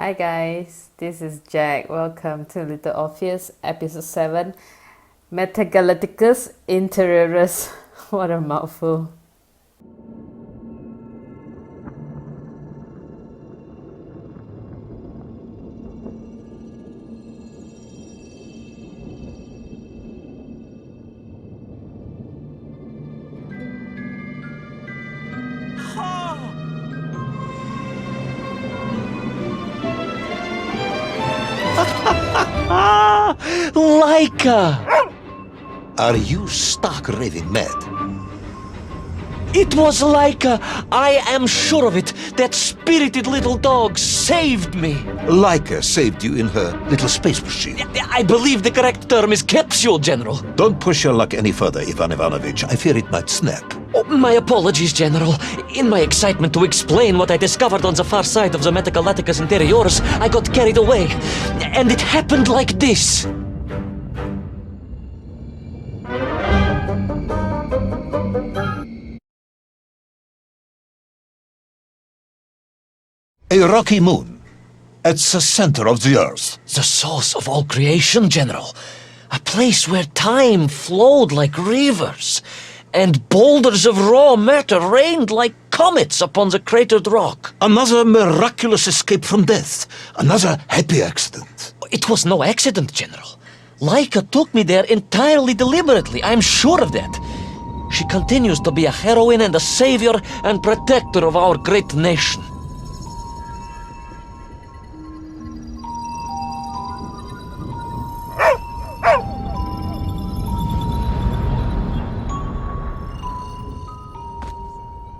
Hi guys, this is Jack. Welcome to Little Orpheus, episode 7, Metagalacticus Interiorus. What a mouthful. Ah, Laika! Are you stark raving mad? It was Laika! I am sure of it! That spirited little dog saved me! Laika saved you in her little space machine. I believe the correct term is capsule, General. Don't push your luck any further, Ivan Ivanovich. I fear it might snap. Oh, my apologies, General. In my excitement to explain what I discovered on the far side of the Metagalacticus Interiorus, I got carried away. And it happened like this. A rocky moon. It's the center of the Earth. The source of all creation, General. A place where time flowed like rivers, and boulders of raw matter rained like comets upon the cratered rock. Another miraculous escape from death. Another happy accident. It was no accident, General. Laika took me there entirely deliberately, I'm sure of that. She continues to be a heroine and a savior and protector of our great nation.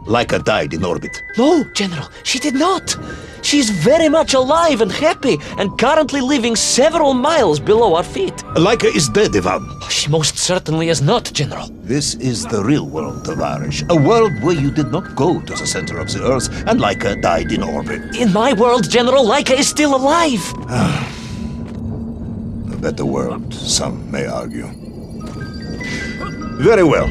Laika died in orbit. No, General, she did not. She is very much alive and happy, and currently living several miles below our feet. Laika is dead, Ivan. She most certainly is not, General. This is the real world, Tovarish. A world where you did not go to the center of the Earth, and Laika died in orbit. In my world, General, Laika is still alive. A better world, some may argue. Very well.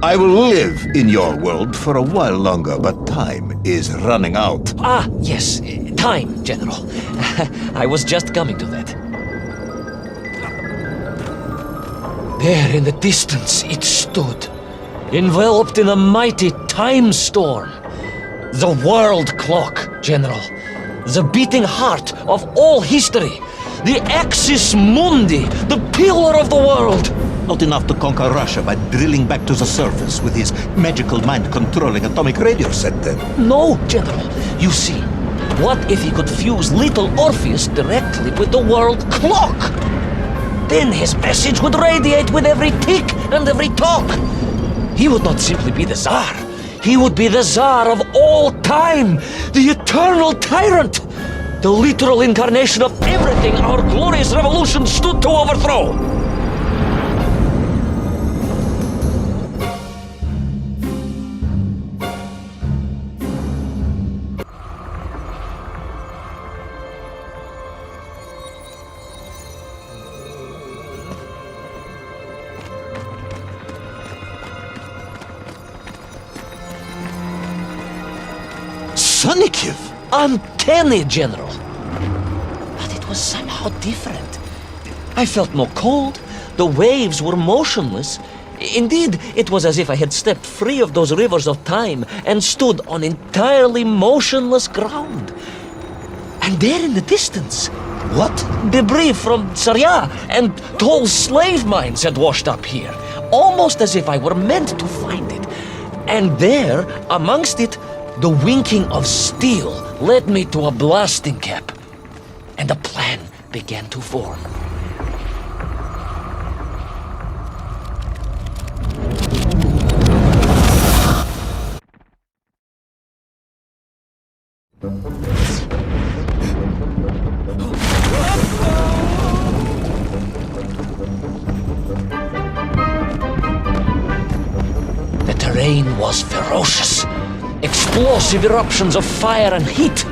I will live in your world for a while longer, but time is running out. Ah, yes, time, General. I was just coming to that. There in the distance it stood, enveloped in a mighty time storm. The world clock, General. The beating heart of all history. The axis mundi, the pillar of the world. Not enough to conquer Russia by drilling back to the surface with his magical mind-controlling atomic radio set then. No, General. You see, what if he could fuse little Orpheus directly with the world clock? Then his message would radiate with every tick and every tock. He would not simply be the Tsar. He would be the Tsar of all time, the eternal tyrant, the literal incarnation of everything our glorious revolution stood to overthrow. Sonikiv! Uncanny, General. But it was somehow different. I felt no cold. The waves were motionless. Indeed, it was as if I had stepped free of those rivers of time and stood on entirely motionless ground. And there in the distance, What? debris from Tsarya and tall slave mines had washed up here, almost as if I were meant to find it. And there, amongst it, the winking of steel led me to a blasting cap, and a plan began to form. The terrain was ferocious. Explosive eruptions of fire and heat,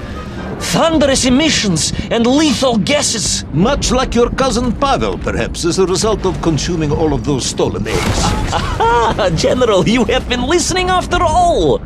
thunderous emissions and lethal gases. Much like your cousin Pavel, perhaps, as a result of consuming all of those stolen eggs. Ah, General, you have been listening after all!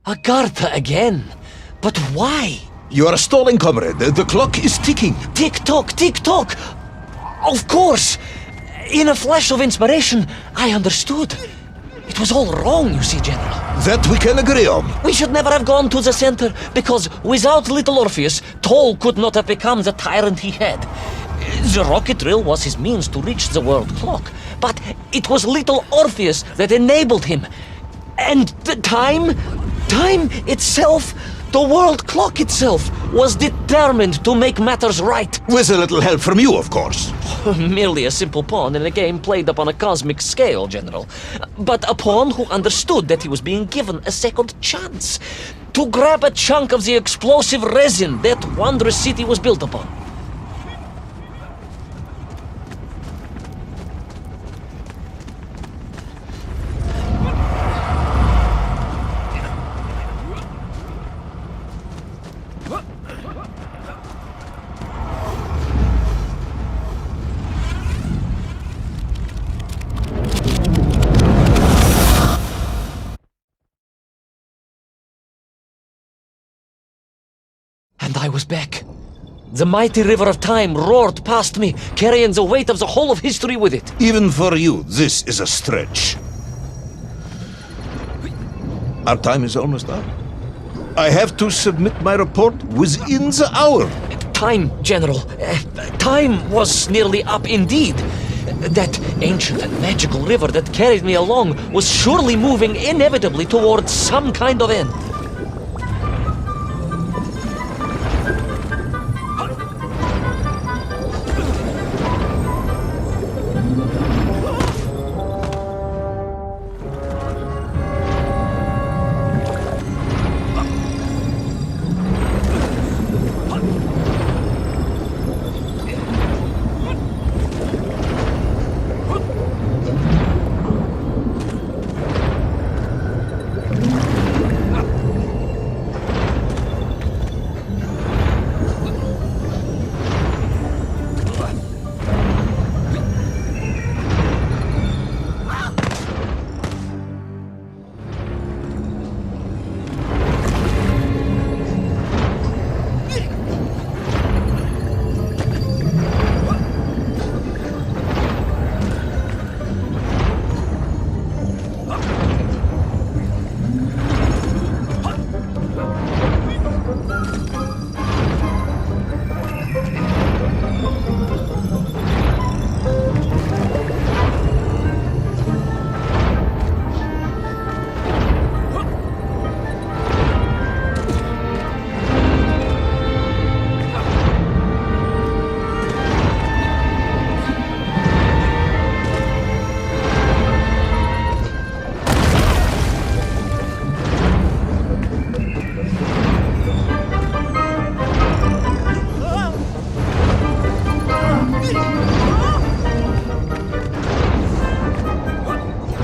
Agartha again? But why? You are stalling, comrade. The clock is ticking. Tick-tock, tick-tock! Of course! In a flash of inspiration, I understood. It was all wrong, you see, General. That we can agree on. We should never have gone to the center, because without little Orpheus, Toll could not have become the tyrant he had. The rocket drill was his means to reach the world clock, but it was little Orpheus that enabled him. And the time itself, the world clock itself, was determined to make matters right. With a little help from you, of course. Merely a simple pawn in a game played upon a cosmic scale, General. But a pawn who understood that he was being given a second chance to grab a chunk of the explosive resin that wondrous city was built upon. And I was back. The mighty river of time roared past me, carrying the weight of the whole of history with it. Even for you, this is a stretch. Our time is almost up. I have to submit my report within the hour. Time, General. Time was nearly up indeed. That ancient and magical river that carried me along was surely moving inevitably towards some kind of end.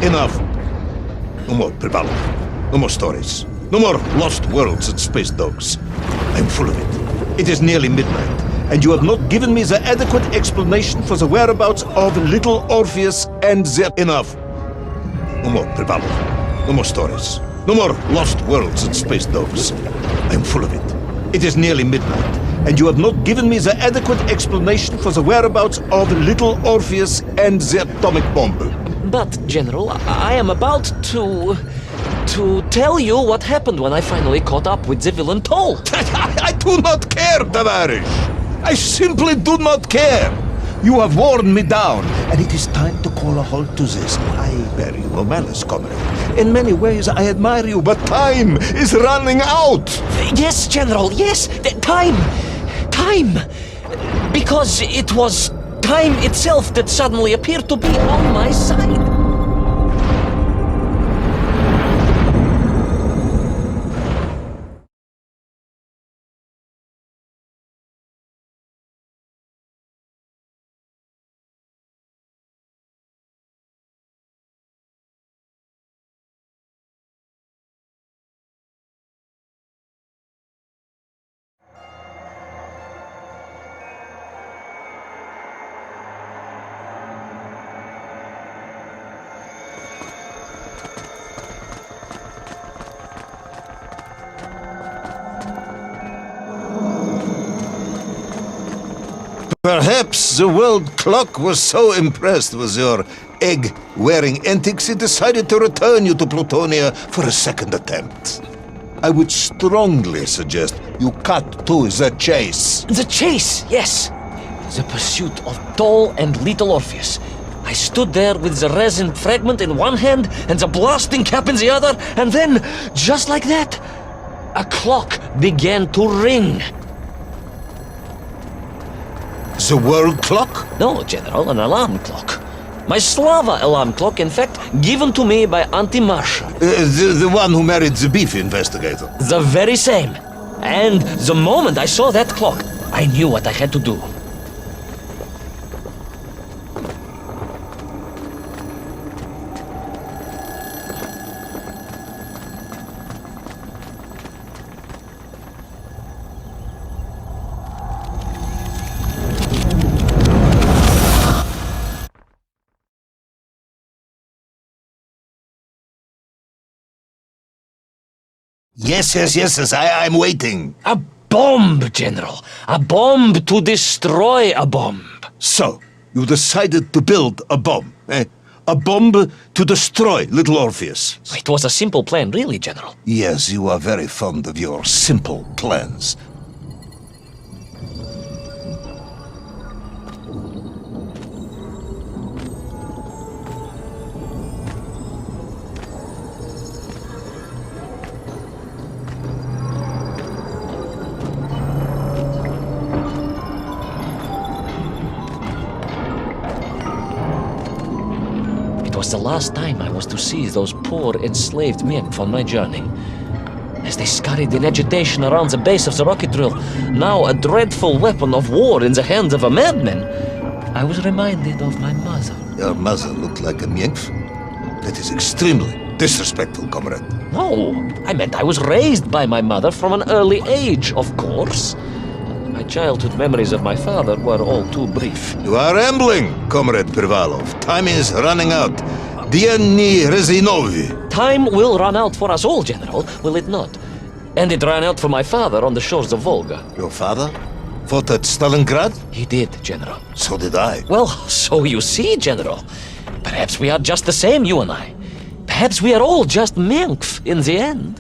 Enough. No more Pribalo. No more stories. No more lost worlds and space dogs. I'm full of it. It is nearly midnight, and you have not given me the adequate explanation for the whereabouts of little Orpheus and their... Enough. No more Pribalo. No more stories. No more lost worlds and space dogs. I'm full of it. It is nearly midnight, and you have not given me the adequate explanation for the whereabouts of little Orpheus and the atomic bomb. But, General, I am about to tell you what happened when I finally caught up with the villain Toll. I do not care, Tavarish. I simply do not care. You have worn me down, and it is time to call a halt to this. I bear you no malice, comrade. In many ways, I admire you, but time is running out. Yes, General, yes. Time. Because it was time itself that suddenly appeared to be on my side. the world clock was so impressed with your egg-wearing antics, it decided to return you to Plutonia for a second attempt. I would strongly suggest you cut to the chase. The chase, yes. The pursuit of tall and little Orpheus. I stood there with the resin fragment in one hand and the blasting cap in the other, and then, just like that, a clock began to ring. The world clock? No, General, an alarm clock. My Slava alarm clock, in fact, given to me by Auntie Marcia. The one who married the beef investigator. The very same. And the moment I saw that clock, I knew what I had to do. Yes, I'm waiting. A bomb, General. A bomb to destroy a bomb. So, you decided to build a bomb, eh? A bomb to destroy little Orpheus. It was a simple plan, really, General. Yes, you are very fond of your simple plans. It was the last time I was to see those poor enslaved men on my journey. As they scurried in agitation around the base of the rocket drill, now a dreadful weapon of war in the hands of a madman, I was reminded of my mother. Your mother looked like a nymph? That is extremely disrespectful, comrade. No, I meant I was raised by my mother from an early age, of course. My childhood memories of my father were all too brief. You are rambling, Comrade Privalov. Time is running out. Diani Rezinovi. Time will run out for us all, General, will it not? And it ran out for my father on the shores of Volga. Your father fought at Stalingrad? He did, General. So did I. Well, so you see, General. Perhaps we are just the same, you and I. Perhaps we are all just Menkf in the end.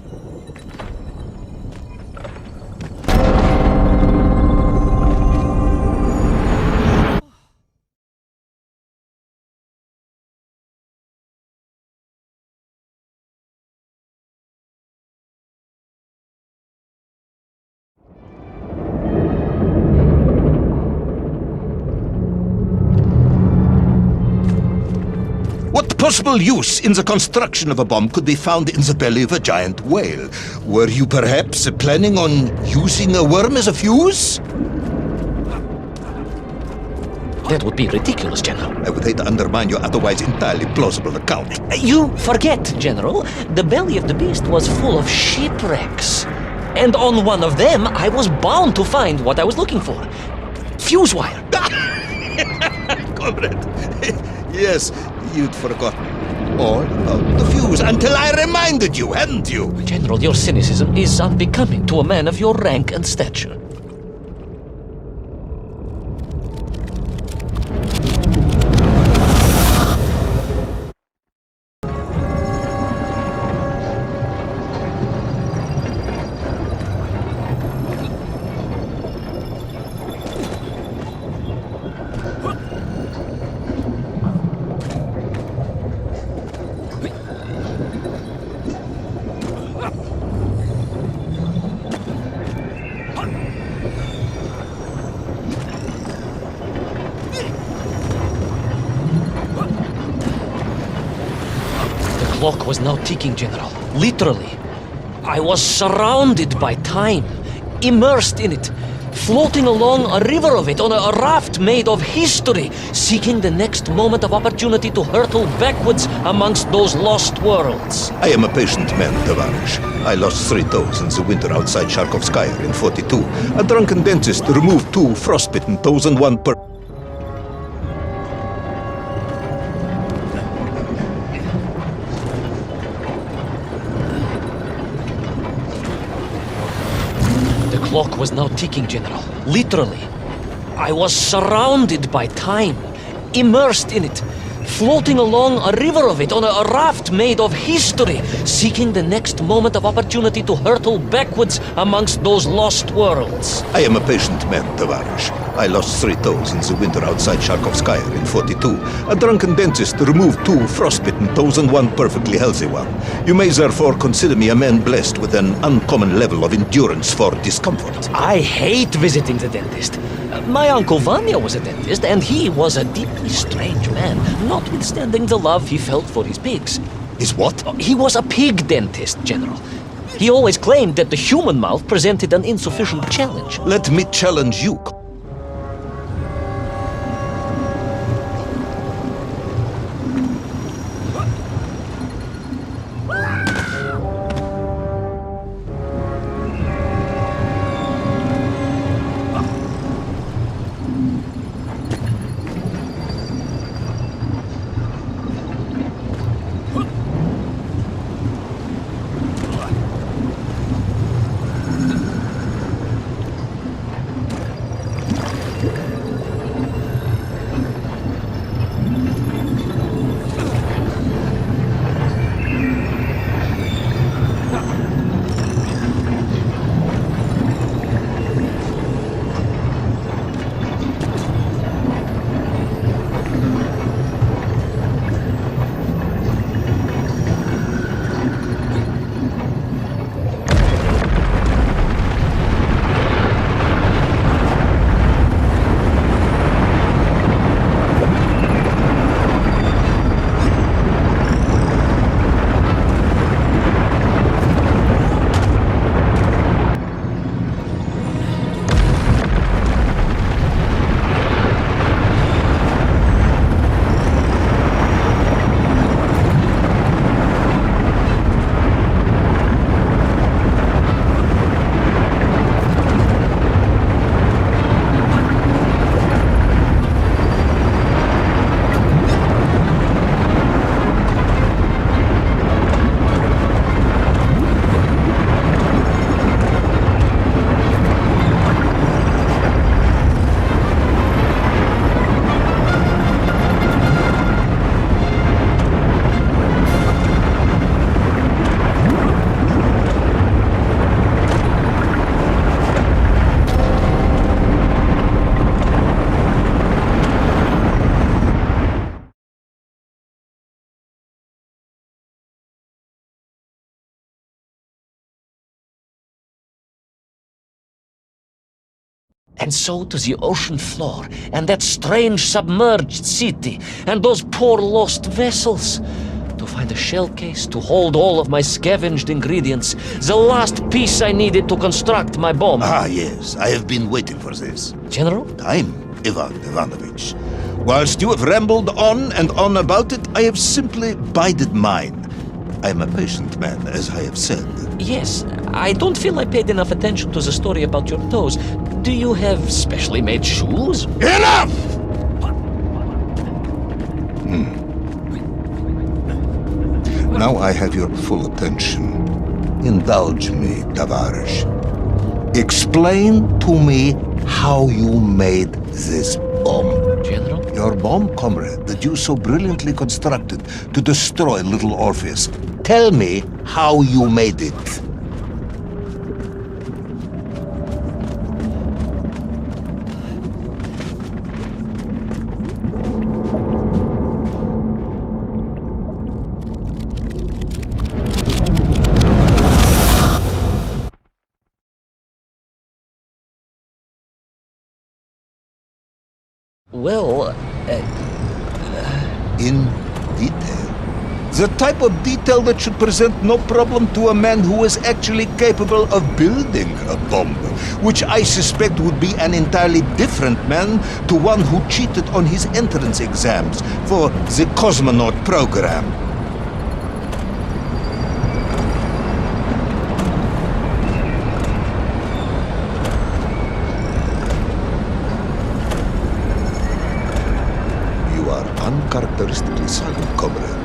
What possible use in the construction of a bomb could be found in the belly of a giant whale? Were you perhaps planning on using a worm as a fuse? That would be ridiculous, General. I would hate to undermine your otherwise entirely plausible account. You forget, General. The belly of the beast was full of shipwrecks. And on one of them, I was bound to find what I was looking for. Fuse wire. Comrade, yes, you'd forgotten all about the fuse until I reminded you, hadn't you? General, your cynicism is unbecoming to a man of your rank and stature. The clock was now ticking, General. Literally. I was surrounded by time, immersed in it, floating along a river of it on a raft made of history, seeking the next moment of opportunity to hurtle backwards amongst those lost worlds. I am a patient man, Tavarish. I lost 3 toes in the winter outside Sharkovskaya in 42. A drunken dentist removed 2 frostbitten toes and 1 per... The clock was now ticking, General. Literally. I was surrounded by time, immersed in it, floating along a river of it on a raft made of history, seeking the next moment of opportunity to hurtle backwards amongst those lost worlds. I am a patient man, Tavarish. I lost 3 toes in the winter outside Sharkovskaya in 42. A drunken dentist removed 2 frostbitten toes and 1 perfectly healthy one. You may therefore consider me a man blessed with an uncommon level of endurance for discomfort. I hate visiting the dentist. My uncle Vanya was a dentist, and he was a deeply strange man, notwithstanding the love he felt for his pigs. Is what? He was a pig dentist, General. He always claimed that the human mouth presented an insufficient challenge. Let me challenge you. And so to the ocean floor, and that strange submerged city, and those poor lost vessels. To find a shell case to hold all of my scavenged ingredients, the last piece I needed to construct my bomb. Ah, yes, I have been waiting for this. General? Time, Ivan Ivanovich. Whilst you have rambled on and on about it, I have simply bided mine. I am a patient man, as I have said. Yes, I don't feel I paid enough attention to the story about your toes. Do you have specially made shoes? Enough! Now I have your full attention. Indulge me, Tavarish. Explain to me how you made this bomb. General? Your bomb, comrade, that you so brilliantly constructed to destroy little Orpheus. Tell me how you made it. Well, In detail. The type of detail that should present no problem to a man who is actually capable of building a bomb, which I suspect would be an entirely different man to one who cheated on his entrance exams for the cosmonaut program. You are uncharacteristically silent, comrade.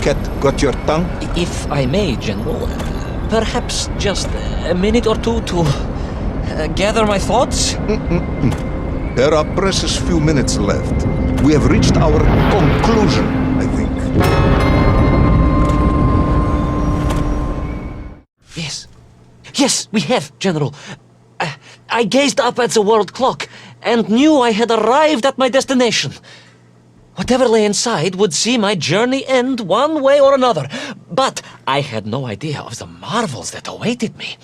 Cat, got your tongue? if I may, General, perhaps just a minute or two to gather my thoughts? There are precious few minutes left. We have reached our conclusion, I think. Yes. Yes, we have, General. I gazed up at the world clock and knew I had arrived at my destination. Whatever lay inside would see my journey end one way or another. But I had no idea of the marvels that awaited me.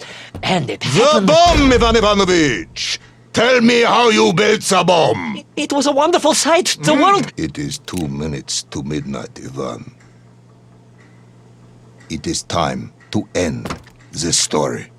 And it The happened... bomb, Ivan Ivanovich! Tell me how you built the bomb! It was a wonderful sight. The world... It is 2 minutes to midnight, Ivan. It is time to end this story.